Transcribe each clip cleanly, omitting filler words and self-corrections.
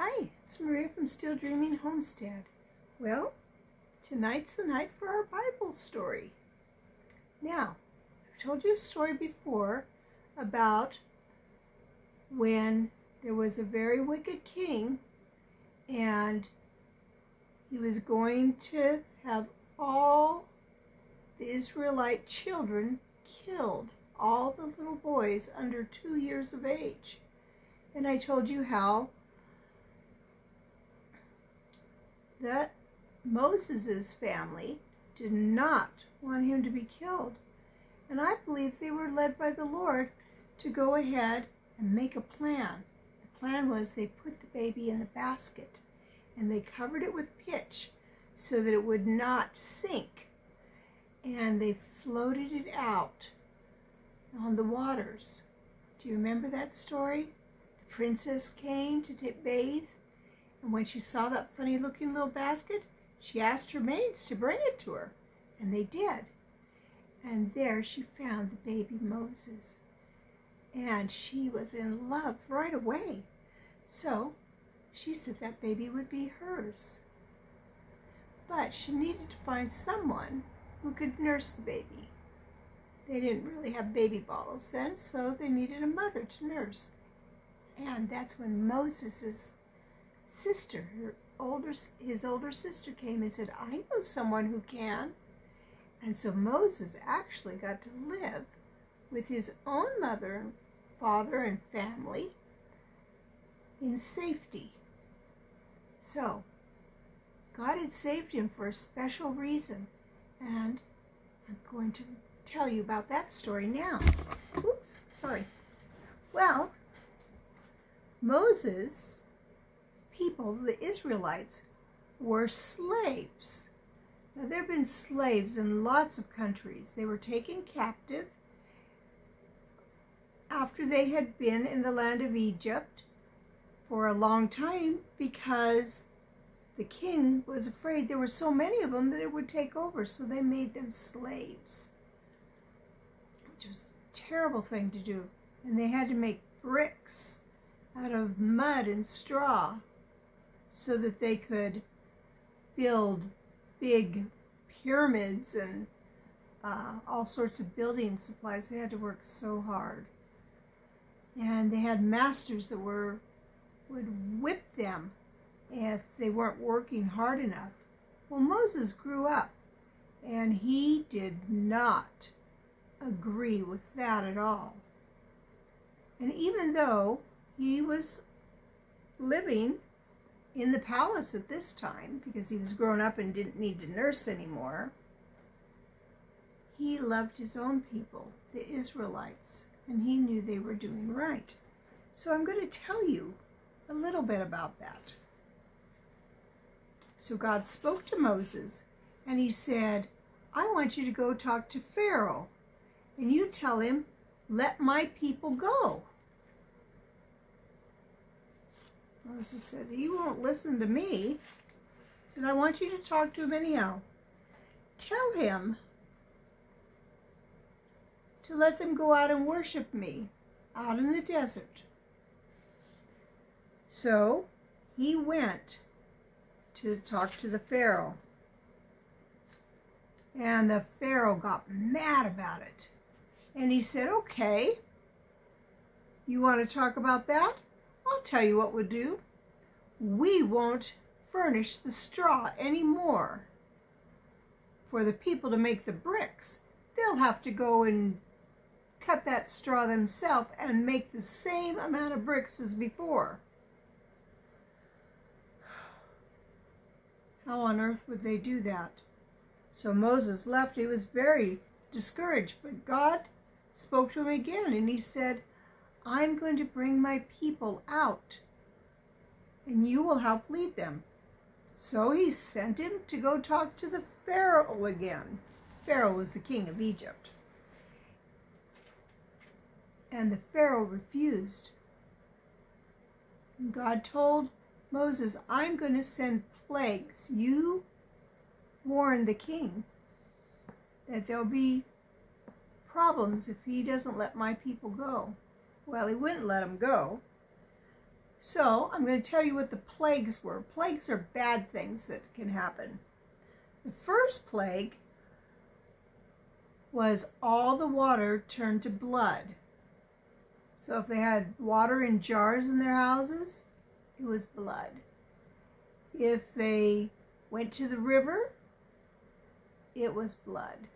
Hi, it's Maria from Still Dreaming Homestead. Well, tonight's the night for our Bible story. Now, I've told you a story before about when there was a very wicked king and he was going to have all the Israelite children killed, all the little boys under 2 years of age. And I told you how that Moses' family did not want him to be killed. And I believe they were led by the Lord to go ahead and make a plan. The plan was they put the baby in the basket and they covered it with pitch so that it would not sink. And they floated it out on the waters. Do you remember that story? The princess came to bathe, and when she saw that funny looking little basket, she asked her maids to bring it to her, and they did. And there she found the baby Moses, and she was in love right away. So she said that baby would be hers. But she needed to find someone who could nurse the baby. They didn't really have baby bottles then, so they needed a mother to nurse. And that's when Moses' sister, his older sister, came and said, I know someone who can. And so Moses actually got to live with his own mother and father and family in safety. So God had saved him for a special reason, and I'm going to tell you about that story now. Oops, sorry. Well, Moses' people, the Israelites, were slaves. Now, there have been slaves in lots of countries. They were taken captive after they had been in the land of Egypt for a long time because the king was afraid there were so many of them that it would take over, so they made them slaves, which was a terrible thing to do. And they had to make bricks out of mud and straw so that they could build big pyramids and all sorts of building supplies. They had to work so hard. And they had masters that would whip them if they weren't working hard enough. Well, Moses grew up, and he did not agree with that at all. And even though he was living in the palace at this time, because he was grown up and didn't need to nurse anymore, he loved his own people, the Israelites, and he knew they were doing right. So I'm going to tell you a little bit about that. So God spoke to Moses, and he said, I want you to go talk to Pharaoh, and you tell him, let my people go. Moses said, he won't listen to me. He said, I want you to talk to him anyhow. Tell him to let them go out and worship me out in the desert. So he went to talk to the Pharaoh. And the Pharaoh got mad about it. And he said, okay, you want to talk about that? I'll tell you what we'll do. We won't furnish the straw anymore for the people to make the bricks. They'll have to go and cut that straw themselves and make the same amount of bricks as before. How on earth would they do that? So Moses left. He was very discouraged, but God spoke to him again, and he said, I'm going to bring my people out, and you will help lead them. So he sent him to go talk to the Pharaoh again. Pharaoh was the king of Egypt. And the Pharaoh refused. And God told Moses, I'm going to send plagues. You warn the king that there'll be problems if he doesn't let my people go. Well, he wouldn't let them go. So I'm going to tell you what the plagues were. Plagues are bad things that can happen. The first plague was all the water turned to blood. So if they had water in jars in their houses, it was blood. If they went to the river, it was blood.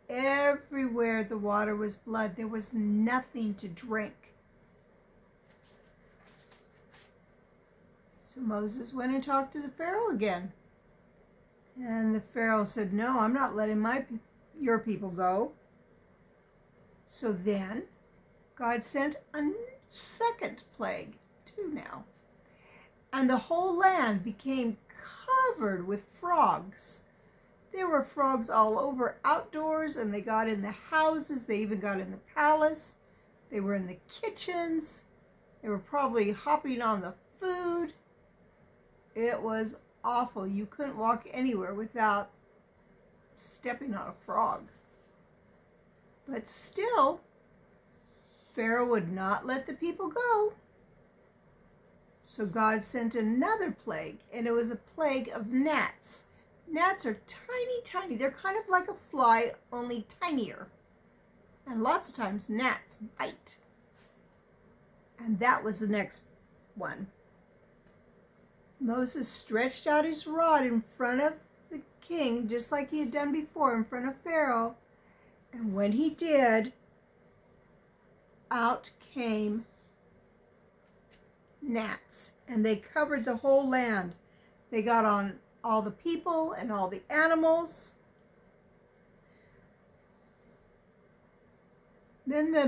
Everywhere the water was blood, there was nothing to drink. So Moses went and talked to the Pharaoh again. And the Pharaoh said, no, I'm not letting your people go. So then God sent a second plague, two now. And the whole land became covered with frogs. There were frogs all over outdoors, and they got in the houses. They even got in the palace. They were in the kitchens. They were probably hopping on the food. It was awful. You couldn't walk anywhere without stepping on a frog. But still, Pharaoh would not let the people go. So God sent another plague, and it was a plague of gnats. Gnats are tiny, tiny. They're kind of like a fly, only tinier. And lots of times gnats bite. And that was the next one. Moses stretched out his rod in front of the king, just like he had done before in front of Pharaoh. And when he did, out came gnats, and they covered the whole land. They got on all the people and all the animals. Then the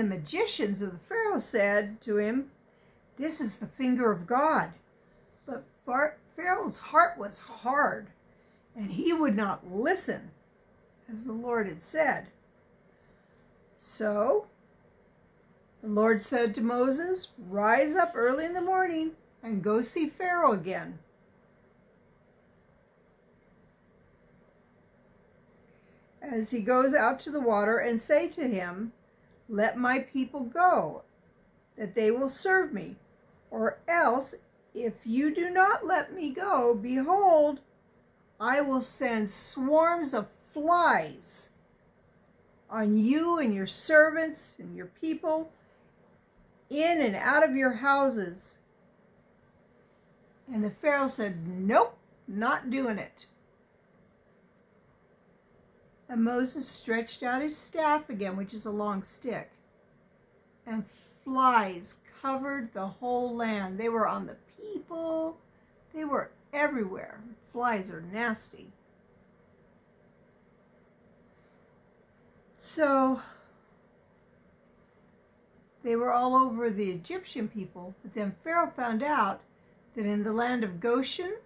magicians of the Pharaoh said to him, "This is the finger of God." But Pharaoh's heart was hard, and he would not listen, as the Lord had said. So the Lord said to Moses, "Rise up early in the morning and go see Pharaoh again." As he goes out to the water, and say to him, "Let my people go, that they will serve me. Or else, if you do not let me go, behold, I will send swarms of flies on you and your servants and your people, in and out of your houses." And the Pharaoh said, "Nope, not doing it." And Moses stretched out his staff again, which is a long stick, and flies covered the whole land. They were on the people. They were everywhere. Flies are nasty. So they were all over the Egyptian people. But then Pharaoh found out that in the land of Goshen,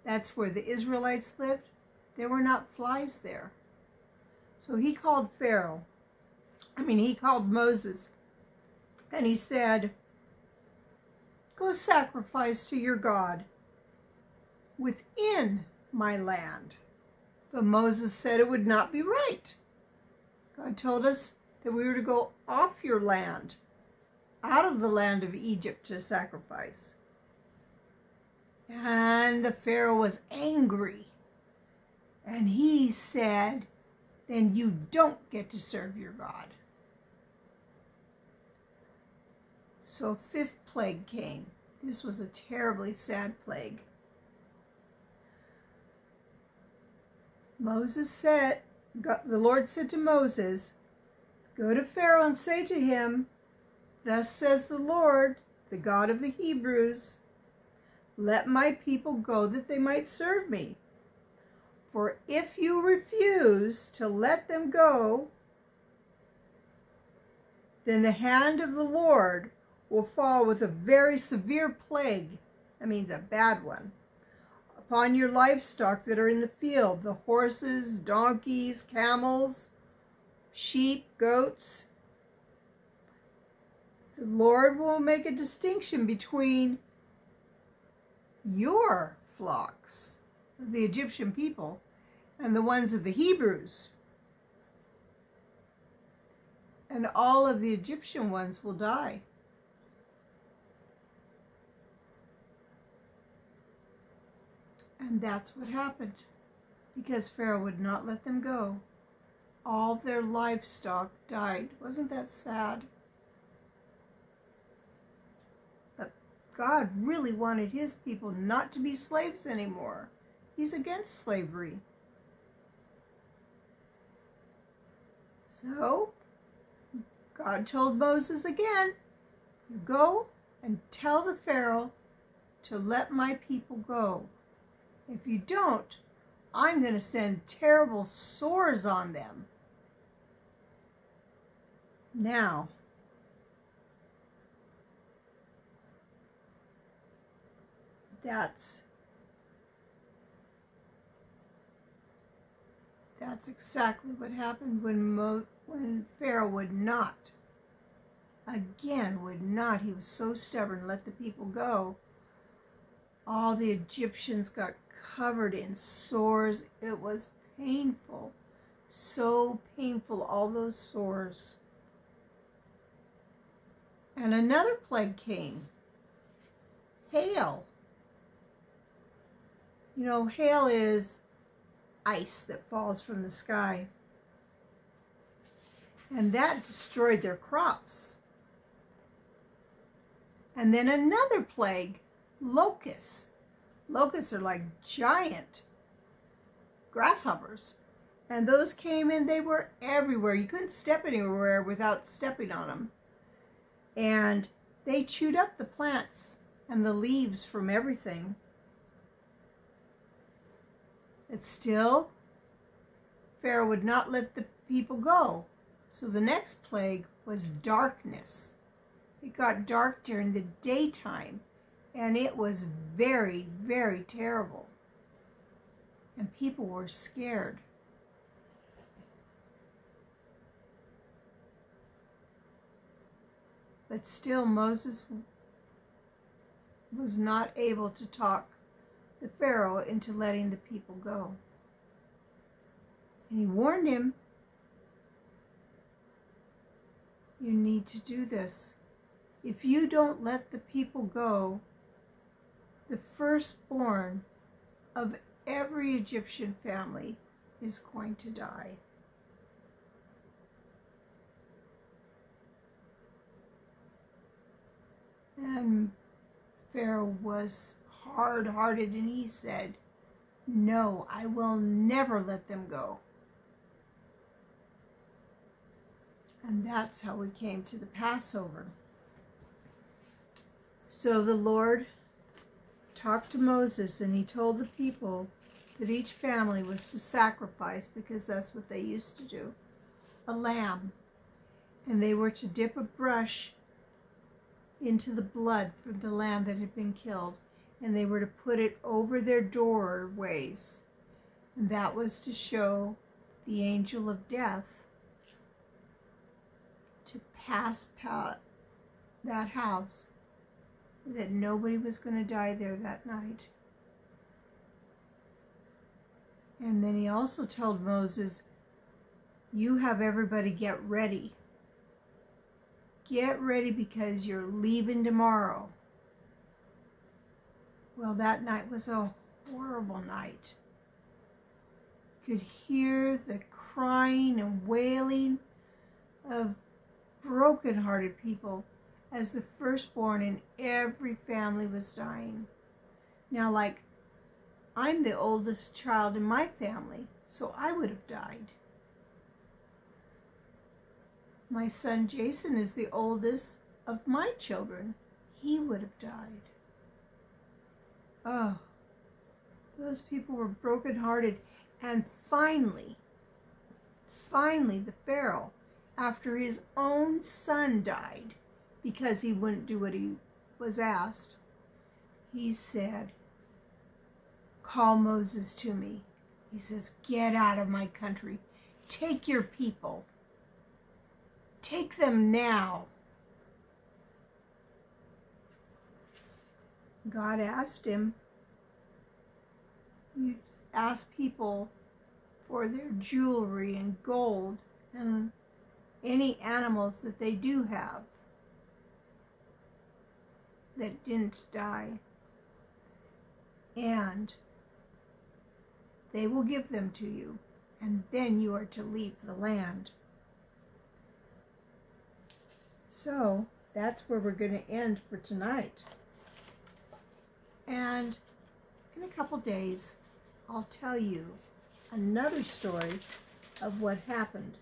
that's where the Israelites lived, there were not flies there. So he called Moses, and he said, "Go sacrifice to your God within my land." But Moses said it would not be right. God told us that we were to go off your land, out of the land of Egypt, to sacrifice. And the Pharaoh was angry, and he said, "Then you don't get to serve your God." So a fifth plague came. This was a terribly sad plague. The Lord said to Moses, "Go to Pharaoh and say to him, 'Thus says the Lord, the God of the Hebrews, let my people go that they might serve me. For if you refuse to let them go, then the hand of the Lord will fall with a very severe plague,'" that means a bad one, "upon your livestock that are in the field, the horses, donkeys, camels, sheep, goats. The Lord will make a distinction between your flocks, of the Egyptian people, and the ones of the Hebrews. and all of the Egyptian ones will die. And that's what happened, because Pharaoh would not let them go. All their livestock died. Wasn't that sad? But God really wanted his people not to be slaves anymore. He's against slavery. So, God told Moses again, you go and tell the Pharaoh to let my people go. If you don't, I'm going to send terrible sores on them. Now, that's exactly what happened when Pharaoh would not, he was so stubborn, let the people go. All the Egyptians got covered in sores. It was painful, so painful, all those sores. And another plague came, hail. You know, hail is ice that falls from the sky. And that destroyed their crops. And then another plague, locusts. Locusts are like giant grasshoppers. And those came and they were everywhere. You couldn't step anywhere without stepping on them. And they chewed up the plants and the leaves from everything. But still, Pharaoh would not let the people go. So the next plague was darkness. It got dark during the daytime, and it was very, very terrible. And people were scared. But still, Moses was not able to talk the Pharaoh into letting the people go. And he warned him, you need to do this. If you don't let the people go, the firstborn of every Egyptian family is going to die. And Pharaoh was hard-hearted, and he said, no, I will never let them go. And that's how we came to the Passover. So the Lord talked to Moses, and he told the people that each family was to sacrifice, because that's what they used to do, a lamb. And they were to dip a brush into the blood from the lamb that had been killed, and they were to put it over their doorways. And that was to show the angel of death to pass that house, that nobody was going to die there that night. And then he also told Moses, you have everybody get ready. Get ready, because you're leaving tomorrow. Well, that night was a horrible night. You could hear the crying and wailing of broken-hearted people as the firstborn in every family was dying. Now, like, I'm the oldest child in my family, so I would have died. My son Jason is the oldest of my children. He would have died. Oh, those people were brokenhearted. And finally, the Pharaoh, after his own son died, because he wouldn't do what he was asked, he said, call Moses to me. He says, get out of my country. Take your people. Take them now. God asked him, you ask people for their jewelry and gold and any animals that they do have that didn't die. And they will give them to you, and then you are to leave the land. So that's where we're going to end for tonight. And in a couple days, I'll tell you another story of what happened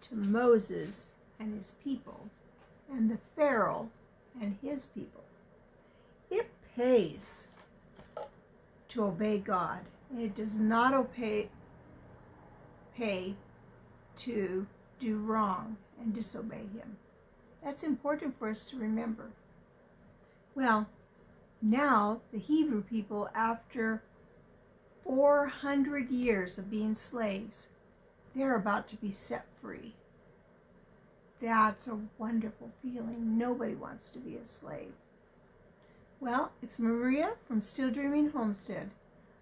to Moses and his people, and the Pharaoh and his people. It pays to obey God, and it does not pay to do wrong and disobey him. That's important for us to remember. Well, now the Hebrew people, after 400 years of being slaves, they're about to be set free. That's a wonderful feeling. Nobody wants to be a slave. Well, it's Maria from Still Dreaming Homestead.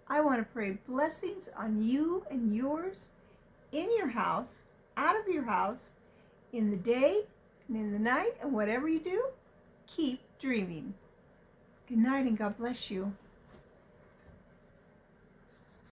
I want to pray blessings on you and yours, in your house, out of your house, in the day and in the night, and whatever you do, keep dreaming. Good night and God bless you.